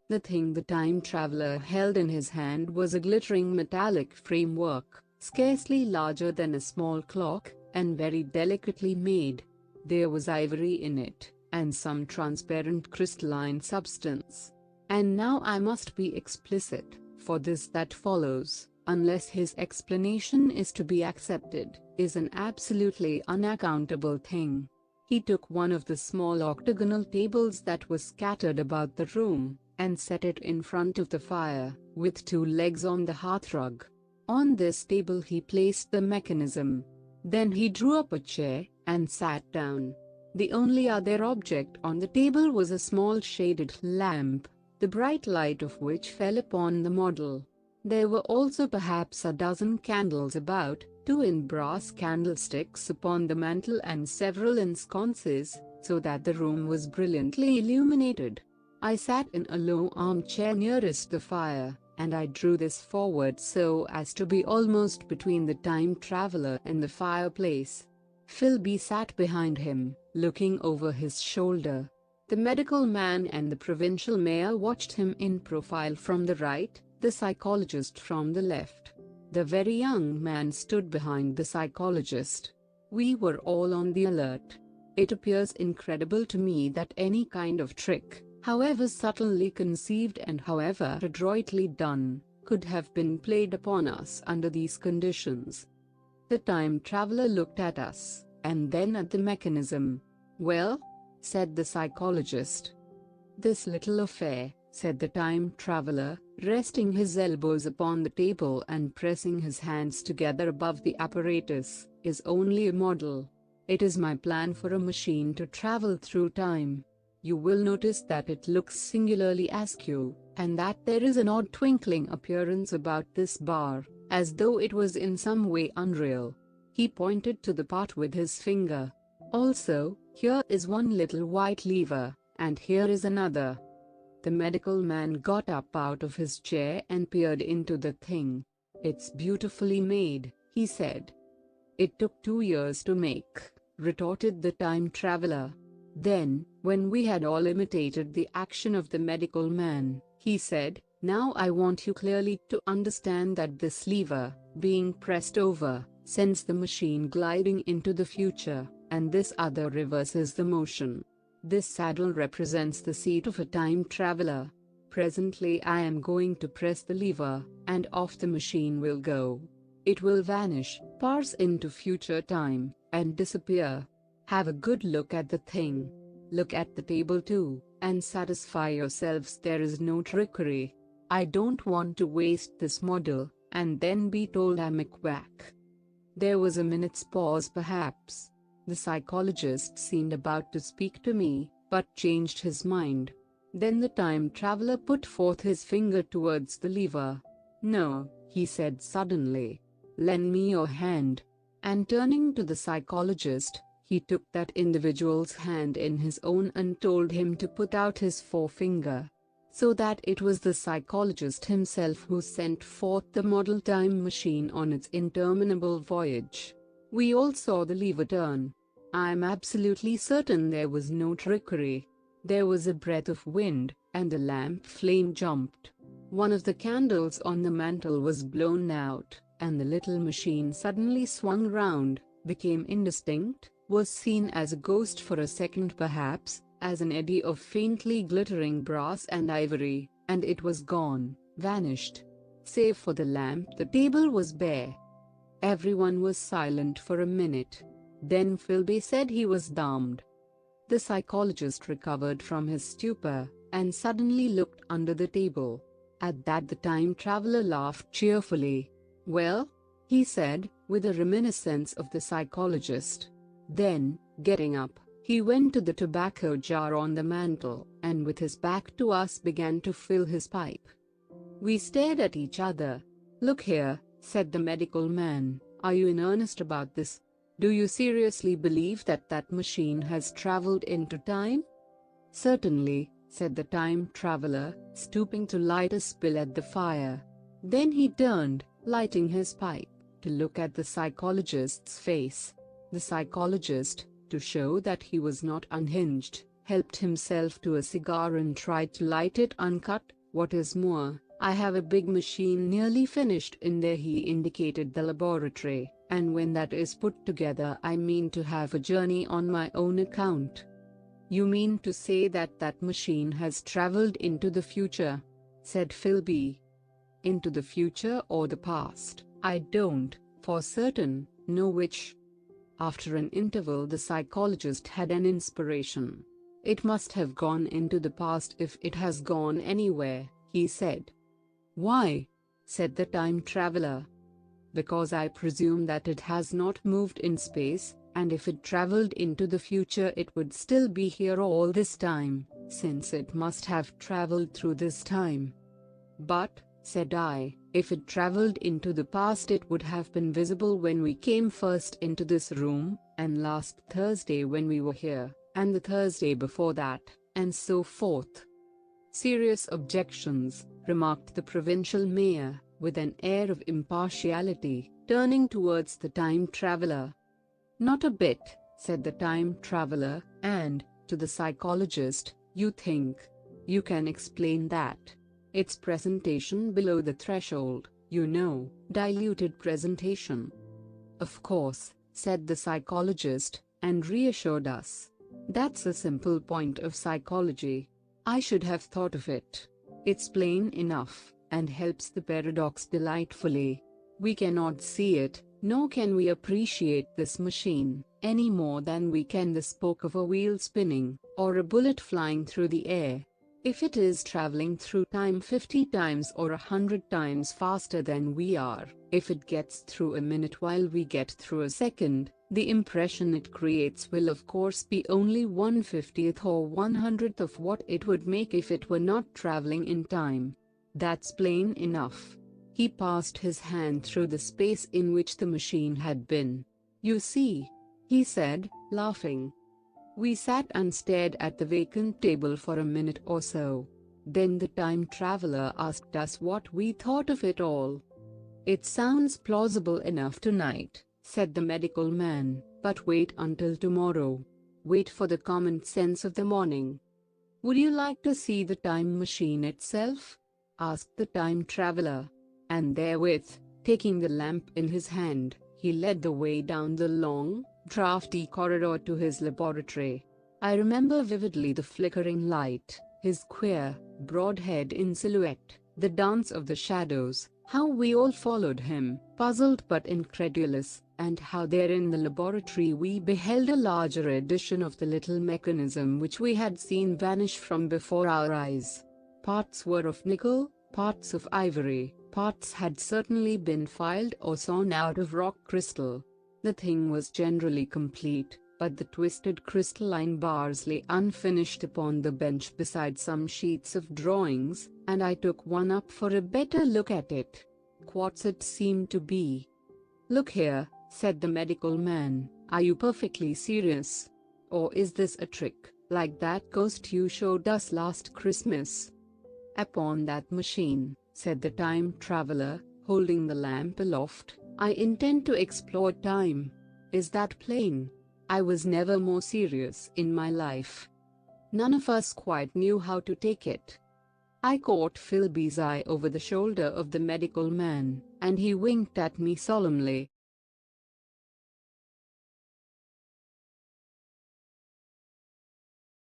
The thing the time traveler held in his hand was a glittering metallic framework, scarcely larger than a small clock, and very delicately made. There was ivory in it, and some transparent crystalline substance. And now I must be explicit, for this that follows, unless his explanation is to be accepted, is an absolutely unaccountable thing. He took one of the small octagonal tables that was scattered about the room, and set it in front of the fire, with two legs on the hearthrug. On this table he placed the mechanism. Then he drew up a chair, and sat down. The only other object on the table was a small shaded lamp, the bright light of which fell upon the model. There were also perhaps a dozen candles about, 2 in brass candlesticks upon the mantel and several in sconces, so that the room was brilliantly illuminated. I sat in a low armchair nearest the fire, and I drew this forward so as to be almost between the time traveler and the fireplace. Philby sat behind him, looking over his shoulder. The medical man and the provincial mayor watched him in profile from the right, the psychologist from the left. The very young man stood behind the psychologist. We were all on the alert. It appears incredible to me that any kind of trick, however subtly conceived and however adroitly done, could have been played upon us under these conditions. The time traveler looked at us, and then at the mechanism. "Well?" said the psychologist. "This little affair," said the time traveler, resting his elbows upon the table and pressing his hands together above the apparatus, "is only a model. It is my plan for a machine to travel through time. You will notice that it looks singularly askew, and that there is an odd twinkling appearance about this bar, as though it was in some way unreal." He pointed to the part with his finger. "Also, here is one little white lever, and here is another." The medical man got up out of his chair and peered into the thing. "It's beautifully made," he said. "It took 2 years to make," retorted the time traveler. Then, when we had all imitated the action of the medical man, he said, "Now I want you clearly to understand that this lever, being pressed over, sends the machine gliding into the future, and this other reverses the motion. This saddle represents the seat of a time traveler. Presently I am going to press the lever, and off the machine will go. It will vanish, pass into future time, and disappear. Have a good look at the thing. Look at the table too, and satisfy yourselves there is no trickery. I don't want to waste this model, and then be told I'm a quack." There was a minute's pause perhaps. The psychologist seemed about to speak to me, but changed his mind. Then the time traveler put forth his finger towards the lever. "No," he said suddenly. "Lend me your hand." And turning to the psychologist, he took that individual's hand in his own and told him to put out his forefinger. So that it was the psychologist himself who sent forth the model time machine on its interminable voyage. We all saw the lever turn. I'm absolutely certain there was no trickery. There was a breath of wind, and the lamp flame jumped. One of the candles on the mantel was blown out, and the little machine suddenly swung round, became indistinct, was seen as a ghost for a second perhaps, as an eddy of faintly glittering brass and ivory, and it was gone, vanished. Save for the lamp, the table was bare. Everyone was silent for a minute. Then Philby said he was damned. The psychologist recovered from his stupor, and suddenly looked under the table. At that the time traveler laughed cheerfully. "Well?" he said, with a reminiscence of the psychologist. Then, getting up, he went to the tobacco jar on the mantel, and with his back to us began to fill his pipe. We stared at each other. "Look here," said the medical man, "are you in earnest about this? Do you seriously believe that that machine has traveled into time?" "Certainly," said the time traveler, stooping to light a spill at the fire. Then he turned, lighting his pipe, to look at the psychologist's face. The psychologist, to show that he was not unhinged, helped himself to a cigar and tried to light it uncut. What is more, I have a big machine nearly finished in there. He indicated the laboratory, and when that is put together I mean to have a journey on my own account. You mean to say that that machine has traveled into the future? Said Philby. Into the future or the past, I don't, for certain, know which. After an interval the psychologist had an inspiration. It must have gone into the past if it has gone anywhere, he said. Why? Said the time traveler. Because I presume that it has not moved in space, and if it traveled into the future it would still be here all this time, since it must have traveled through this time. But, said I, if it traveled into the past it would have been visible when we came first into this room, and last Thursday when we were here, and the Thursday before that, and so forth. Serious objections, remarked the provincial mayor, with an air of impartiality, turning towards the time traveler. Not a bit, said the time traveler, and, to the psychologist, you think you can explain that? It's presentation below the threshold, you know, diluted presentation. Of course, said the psychologist, and reassured us. That's a simple point of psychology. I should have thought of it. It's plain enough, and helps the paradox delightfully. We cannot see it, nor can we appreciate this machine, any more than we can the spoke of a wheel spinning, or a bullet flying through the air. If it is traveling through time 50 times or 100 times faster than we are, if it gets through a minute while we get through a second, the impression it creates will of course be only 1/50th or 100th of what it would make if it were not traveling in time. That's plain enough. He passed his hand through the space in which the machine had been. You see, he said, laughing. We sat and stared at the vacant table for a minute or so. Then the time traveler asked us what we thought of it all. It sounds plausible enough tonight, said the medical man, but wait until tomorrow. Wait for the common sense of the morning. Would you like to see the time machine itself? Asked the time traveler. And therewith, taking the lamp in his hand, he led the way down the long, drafty corridor to his laboratory. I remember vividly the flickering light, his queer, broad head in silhouette, the dance of the shadows, how we all followed him, puzzled but incredulous, and how there in the laboratory we beheld a larger edition of the little mechanism which we had seen vanish from before our eyes. Parts were of nickel, parts of ivory, parts had certainly been filed or sawn out of rock crystal. The thing was generally complete, but the twisted crystalline bars lay unfinished upon the bench beside some sheets of drawings, and I took one up for a better look at it. Quartz it seemed to be. Look here, said the medical man, are you perfectly serious? Or is this a trick, like that ghost you showed us last Christmas? Upon that machine, said the time traveler, holding the lamp aloft, I intend to explore time. Is that plain? I was never more serious in my life. None of us quite knew how to take it. I caught Philby's eye over the shoulder of the medical man, and he winked at me solemnly.